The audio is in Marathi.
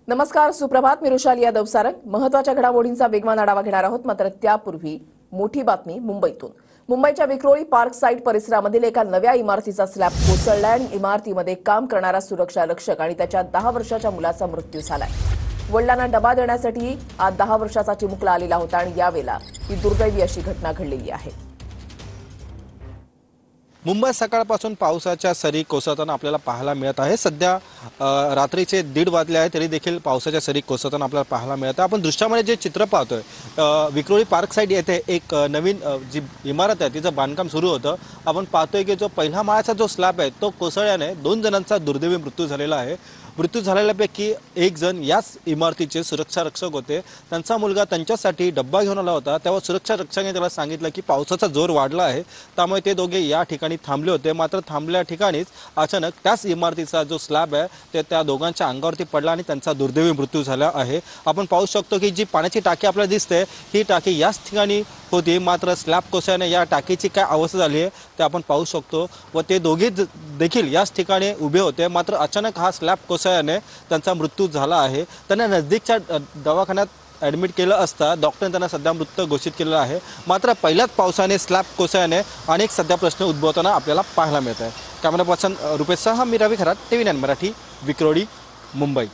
नमस्कार, सुप्रभात. मी रुशाली यादव सारंग. महत्त्वाच्या घडामोडींचा वेगवान आढावा घेणार आहोत. मात्र त्यापूर्वी मोठी बातमी मुंबईतून. मुंबईच्या विक्रोळी पार्क साइट परिसरामधील एका नव्या इमारतीचा स्लॅब कोसळला आणि इमारतीमध्ये काम करणारा सुरक्षा रक्षक आणि त्याच्या 10 वर्षाच्या मुलाचा मृत्यू झालाय. वडिलांना डबा देण्यासाठी आज 10 वर्षाचा चिमुकला आलेला होता आणि यावेळेला ही दुर्दैवी अशी घटना घडलेली आहे. मुंबईत सकाळपासून पावसाच्या सरी कोसळताना आपल्याला पाहायला मिळत आहे. सध्या रात्रीचे 1:30 वाजले आहे तरी देखील पावसाच्या सरी कोसळताना आपल्याला पाहायला मिळत आहे. आपण दृश्यामध्ये जे चित्र पाहतोय, विक्रोळी पार्क साइड येथे एक नवीन जी इमारत आहे तिचं बांधकाम सुरू होतं. आपण पाहतोय की जो पहिला माळ्याचा जो स्लॅब आहे तो कोसळल्याने 2 जणांचा दुर्दैवी मृत्यू झालेला आहे. मृत्यू झालेल्यापैकी एक जण याच इमारतीचे सुरक्षा रक्षक होते. त्यांचा मुलगा त्यांच्यासाठी डब्बा घेऊन आला होता. तेव्हा सुरक्षा रक्षकाने त्याला सांगितलं की पावसाचा जोर वाढला आहे, त्यामुळे ते दोघे या ठिकाणी थांबले होते. मात्र थांबल्या ठिकाणीच अचानक त्याच इमारतीचा जो स्लॅब आहे ते त्या दोघांच्या अंगावरती पडला आणि त्यांचा दुर्दैवी मृत्यू झाला आहे. आपण पाहू शकतो की जी पाण्याची टाकी आपल्याला दिसते ही टाकी याच ठिकाणी होती. मात्र स्लॅब कोसळल्याने या टाकीची काय अवस्था झाली आहे ते आपण पाहू शकतो. व ते दोघे देखील याच ठिकाणी उभे होते. मात्र अचानक हा स्लॅब कोसळल्याने त्यांचा मृत्यू झाला आहे. त्यांना नजदीकच्या दवाखान्यात ॲडमिट केलं असता डॉक्टरने त्यांना सध्या मृत घोषित केलेलं आहे. मात्र पहिल्याच पावसाने स्लॅब कोसळल्याने अनेक सध्या प्रश्न उद्भवताना आपल्याला पाहायला मिळत आहे. कॅमेरा पर्सन रुपेशसह मी रवी खरात, TV9 मराठी, विक्रोळी, मुंबई.